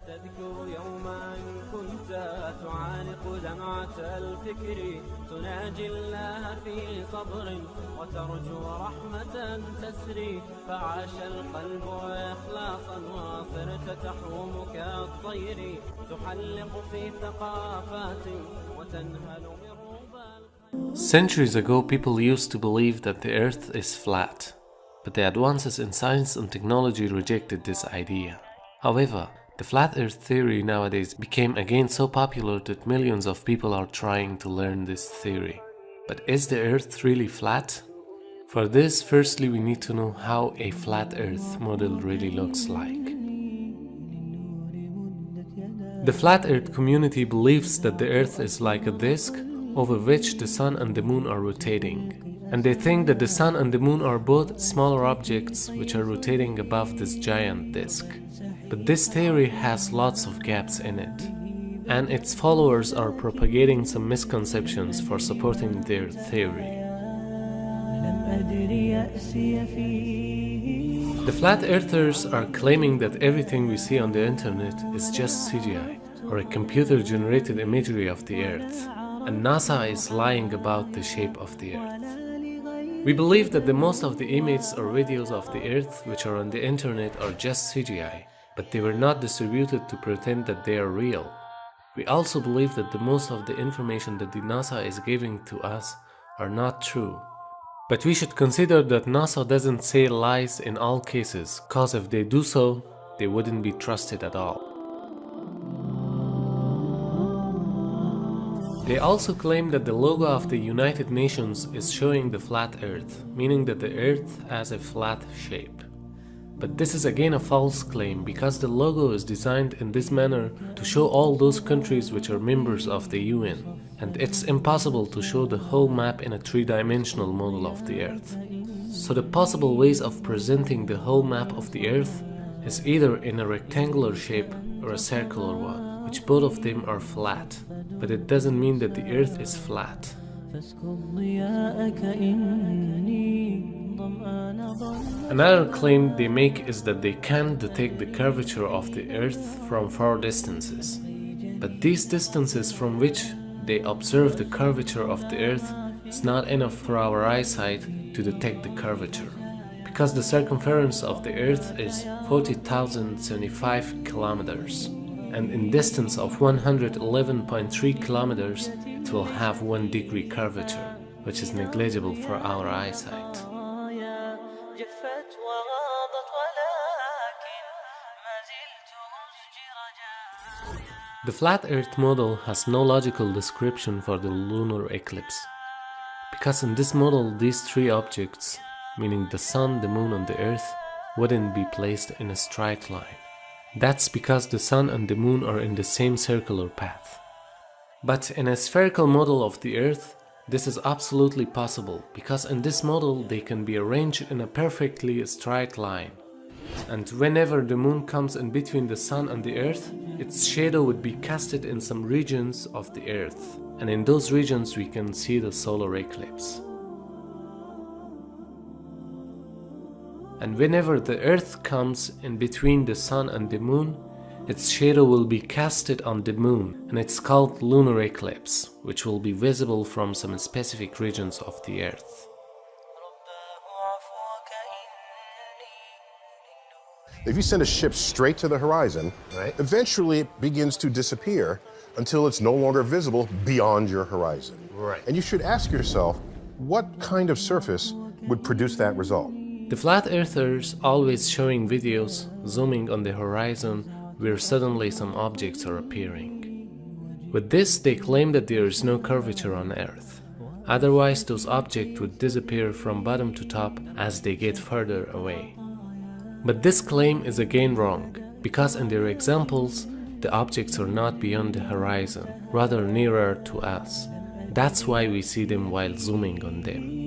تذكر يوما كنت تعانق دمعة الفكر تناجي الله في صبر وترجو رحمة تسري فعاش القلب إخلاصا وصرت تحوم كالطير تحلق في ثقافات وتنهل من ربى. Centuries ago, people used to believe that the earth is flat, but the advances in science and technology rejected this idea. However, the flat earth theory nowadays became again so popular that millions of people are trying to learn this theory. But is the earth really flat? For this, firstly we need to know how a flat earth model really looks like. The flat earth community believes that the earth is like a disk over which the sun and the moon are rotating. And they think that the sun and the moon are both smaller objects which are rotating above this giant disk. But this theory has lots of gaps in it, and its followers are propagating some misconceptions for supporting their theory. The flat earthers are claiming that everything we see on the internet is just CGI, or a computer-generated imagery of the earth, and NASA is lying about the shape of the earth. We believe that the most of the images or videos of the earth which are on the internet are just CGI, but they were not distributed to pretend that they are real. We also believe that the most of the information that the NASA is giving to us are not true. But we should consider that NASA doesn't say lies in all cases, cause if they do so, they wouldn't be trusted at all. They also claim that the logo of the United Nations is showing the flat earth, meaning that the earth has a flat shape. But this is again a false claim because the logo is designed in this manner to show all those countries which are members of the UN, and it's impossible to show the whole map in a three-dimensional model of the earth. So the possible ways of presenting the whole map of the earth is either in a rectangular shape or a circular one, which both of them are flat, but it doesn't mean that the earth is flat. Another claim they make is that they can detect the curvature of the earth from far distances. But these distances from which they observe the curvature of the earth is not enough for our eyesight to detect the curvature, because the circumference of the earth is 40,075 kilometers, and in distance of 111.3 kilometers it will have 1 degree curvature, which is negligible for our eyesight. The flat earth model has no logical description for the lunar eclipse, because in this model these three objects, meaning the sun, the moon and the earth, wouldn't be placed in a straight line. That's because the sun and the moon are in the same circular path. But in a spherical model of the earth, this is absolutely possible, because in this model they can be arranged in a perfectly straight line. And whenever the moon comes in between the sun and the earth, its shadow would be casted in some regions of the earth, and in those regions we can see the solar eclipse. And whenever the earth comes in between the sun and the moon, its shadow will be casted on the moon, and it's called lunar eclipse, which will be visible from some specific regions of the earth. If you send a ship straight to the horizon, eventually it begins to disappear until it's no longer visible beyond your horizon. And you should ask yourself, what kind of surface would produce that result? The flat earthers always showing videos zooming on the horizon where suddenly some objects are appearing. With this, they claim that there is no curvature on Earth. Otherwise, those objects would disappear from bottom to top as they get further away. But this claim is again wrong, because in their examples, the objects are not beyond the horizon, rather nearer to us. That's why we see them while zooming on them.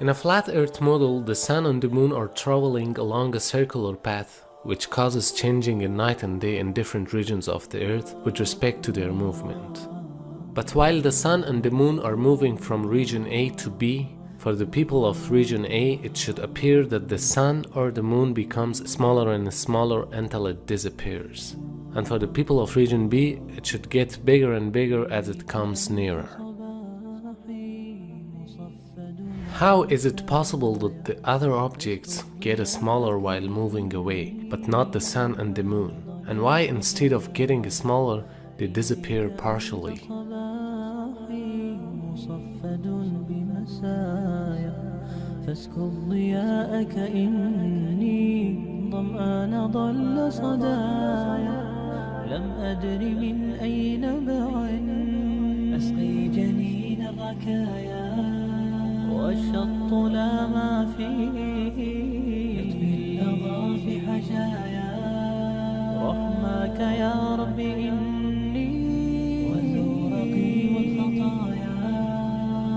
In a flat earth model, the sun and the moon are traveling along a circular path, which causes changing in night and day in different regions of the earth with respect to their movement. But while the sun and the moon are moving from region A to B, for the people of region A, it should appear that the sun or the moon becomes smaller and smaller until it disappears. And for the people of region B, it should get bigger and bigger as it comes nearer. How is it possible that the other objects get smaller while moving away, but not the sun and the moon? And why instead of getting smaller, they disappear partially? فاسكب ضياءك إني ظمآن ضل صدايا لم أدر من أين بعد أسقي جنين الركايا والشط لا ما فيه يطفي اللظى في حشايا رحمك يا رب إني وزورقي والخطايا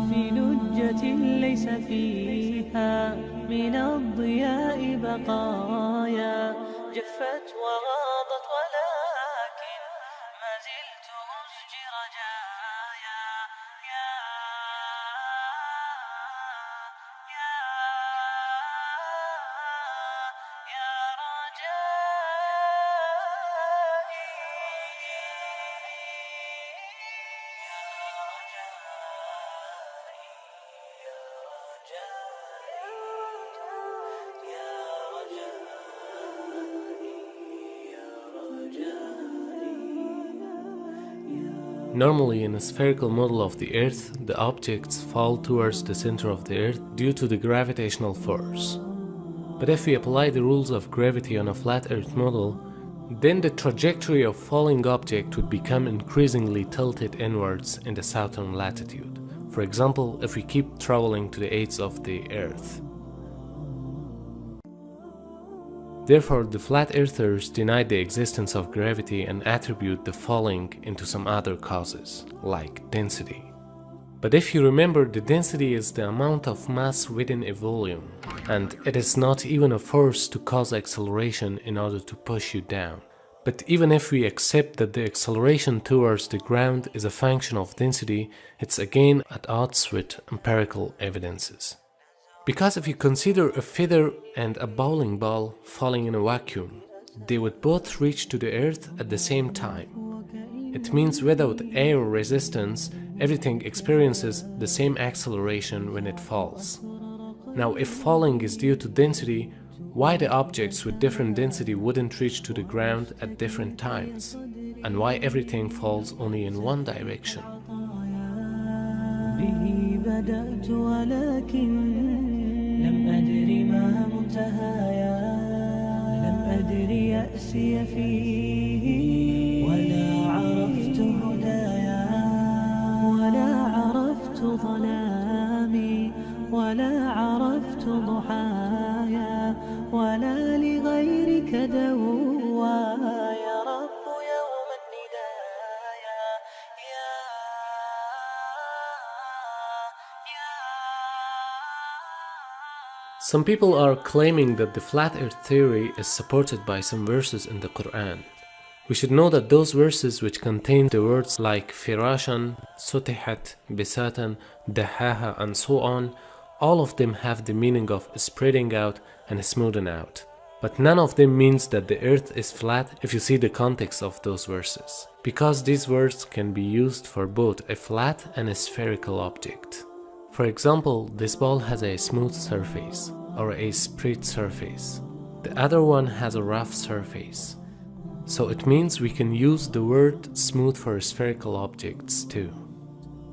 في لجة ليس فيها من الضياء بقايا جفت وغاضت ولكن ما زلت أسجي رجايا يا Normally, in a spherical model of the Earth, the objects fall towards the center of the Earth due to the gravitational force. But if we apply the rules of gravity on a flat Earth model, then the trajectory of falling object would become increasingly tilted inwards in the southern latitude. For example, if we keep traveling to the edge of the Earth. Therefore, the flat earthers deny the existence of gravity and attribute the falling into some other causes, like density. But if you remember, the density is the amount of mass within a volume, and it is not even a force to cause acceleration in order to push you down. But even if we accept that the acceleration towards the ground is a function of density, it's again at odds with empirical evidences. Because if you consider a feather and a bowling ball falling in a vacuum, they would both reach to the earth at the same time. It means without air resistance, everything experiences the same acceleration when it falls. Now, if falling is due to density, why the objects with different density wouldn't reach to the ground at different times? And why everything falls only in one direction? بدأت ولكن لم أدري ما منتهايا لم أدري يأسي فيه ولا عرفت هدايا ولا عرفت ظلامي ولا عرفت ضحايا ولا لغيرك دوايا رب يوم الندايا Some people are claiming that the flat earth theory is supported by some verses in the Quran. We should know that those verses which contain the words like firashan, sutihat, bisatan, dahaha and so on, all of them have the meaning of spreading out and smoothing out. But none of them means that the earth is flat if you see the context of those verses, because these words can be used for both a flat and a spherical object. For example, this ball has a smooth surface, or a spread surface. The other one has a rough surface. So it means we can use the word smooth for spherical objects too.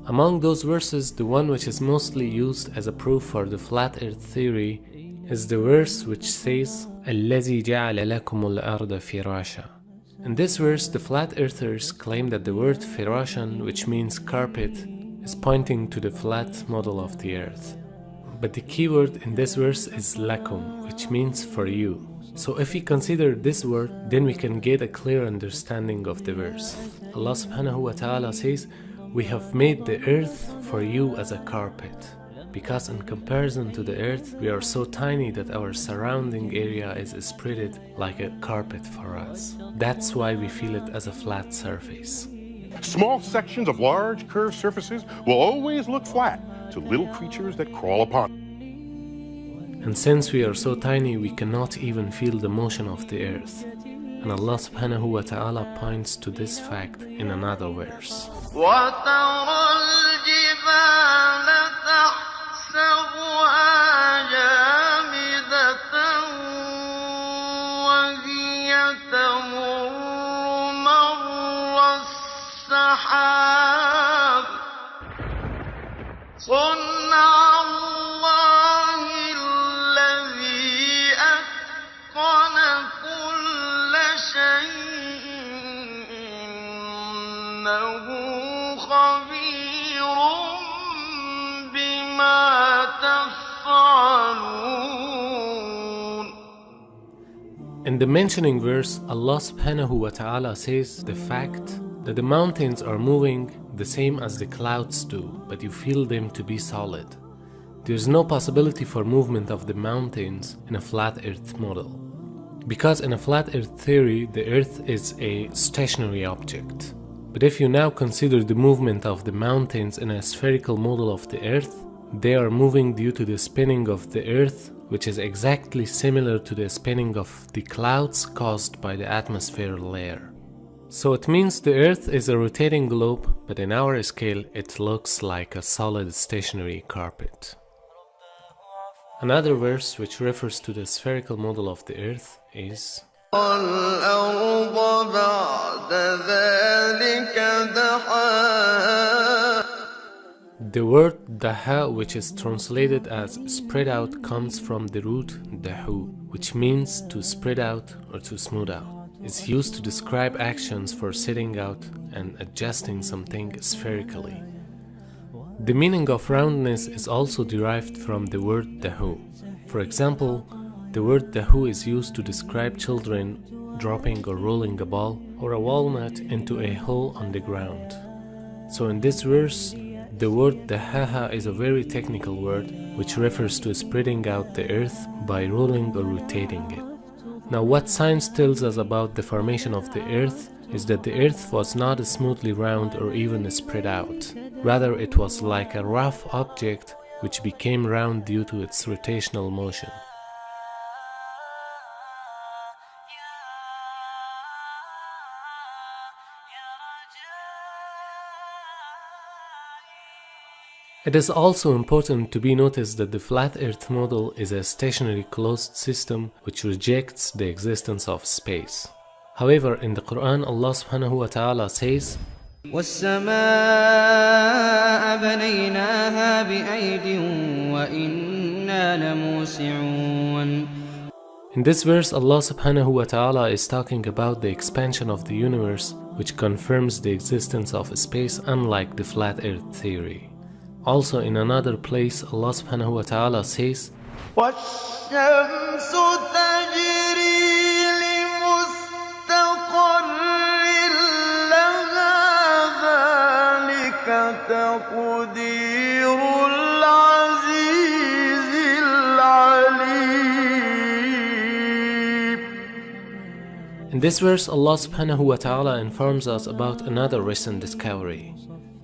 Among those verses, the one which is mostly used as a proof for the flat earth theory is the verse which says, الَّذِي جَعَلَ لَكُمُ الْأَرْضَ فِرَاشًا. In this verse, the flat earthers claim that the word firashan, which means carpet, is pointing to the flat model of the earth. But the key word in this verse is lakum, which means for you. So if we consider this word, then we can get a clear understanding of the verse. Allah subhanahu wa ta'ala says, we have made the earth for you as a carpet. because in comparison to the earth, we are so tiny that our surrounding area is spread like a carpet for us. That's why we feel it as a flat surface. Small sections of large curved surfaces will always look flat to little creatures that crawl upon it. And since we are so tiny, we cannot even feel the motion of the earth. And Allah subhanahu wa ta'ala points to this fact in another verse. In the mentioning verse, Allah subhanahu wa ta'ala says the fact that the mountains are moving the same as the clouds do, but you feel them to be solid. There is no possibility for movement of the mountains in a flat earth model. Because in a flat earth theory, the earth is a stationary object. But if you now consider the movement of the mountains in a spherical model of the earth, they are moving due to the spinning of the earth, which is exactly similar to the spinning of the clouds caused by the atmosphere layer. So it means the earth is a rotating globe, but in our scale it looks like a solid stationary carpet. Another verse which refers to the spherical model of the earth is the word daha, which is translated as spread out, comes from the root dahu, which means to spread out or to smooth out. It's used to describe actions for setting out and adjusting something spherically. The meaning of roundness is also derived from the word dahu. For example, the word dahu is used to describe children dropping or rolling a ball or a walnut into a hole on the ground. So in this verse, the word dahaha is a very technical word which refers to spreading out the earth by rolling or rotating it. Now what science tells us about the formation of the earth is that the earth was not smoothly round or even spread out. Rather, it was like a rough object which became round due to its rotational motion. It is also important to be noticed that the flat earth model is a stationary closed system which rejects the existence of space. However, in the Quran, Allah subhanahu wa ta'ala says, وَالسَّمَاءَ بَنَيْنَاهَا بِأَيْدٍ وَإِنَّا لَمُوسِعُونَ. In this verse, Allah subhanahu wa ta'ala is talking about the expansion of the universe, which confirms the existence of space unlike the flat earth theory. Also in another place, Allah subhanahu wa ta'ala says, وَالشَّمْسُ تَجْرِي لِمُسْتَقَرٍّ لَهَا ذَلِكَ تَقْدِيرُ الْعَزِيزِ الْعَلِيمِ. In this verse, Allah subhanahu wa ta'ala informs us about another recent discovery,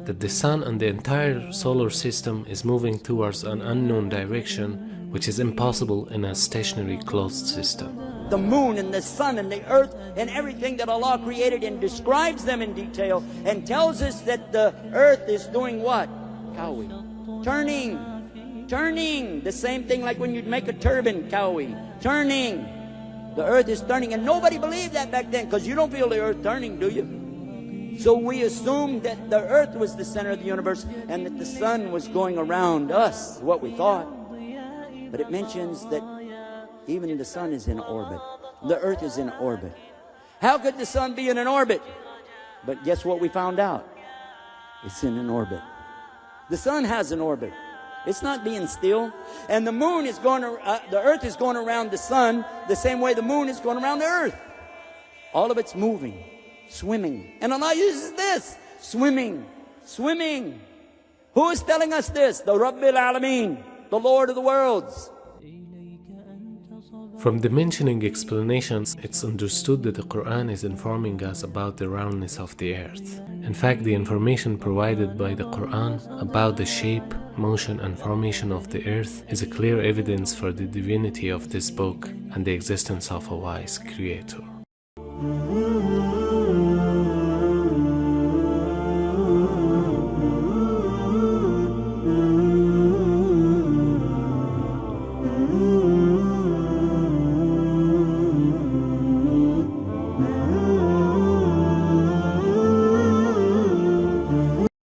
that the sun and the entire solar system is moving towards an unknown direction, which is impossible in a stationary closed system. The moon and the sun and the earth and everything that Allah created and describes them in detail and tells us that the earth is doing what? Kawi. Turning. The same thing like when you'd make a turban, kawi. Turning. The earth is turning, and nobody believed that back then because you don't feel the earth turning, do you? So we assumed that the earth was the center of the universe and that the sun was going around us, what we thought. But it mentions that even the sun is in orbit. The earth is in orbit. How could the sun be in an orbit? But guess what we found out? It's in an orbit. The sun has an orbit. It's not being still. And the moon is going, the earth is going around the sun the same way the moon is going around the earth. All of it's moving. Swimming. And Allah uses this. Swimming. Who Who is telling us this? The Rabbil Alameen, the Lord of the worlds. From the mentioning explanations, it's understood that the Quran is informing us about the roundness of the earth. In fact, the information provided by the Quran about the shape, motion, and formation of the earth is a clear evidence for the divinity of this book and the existence of a wise creator.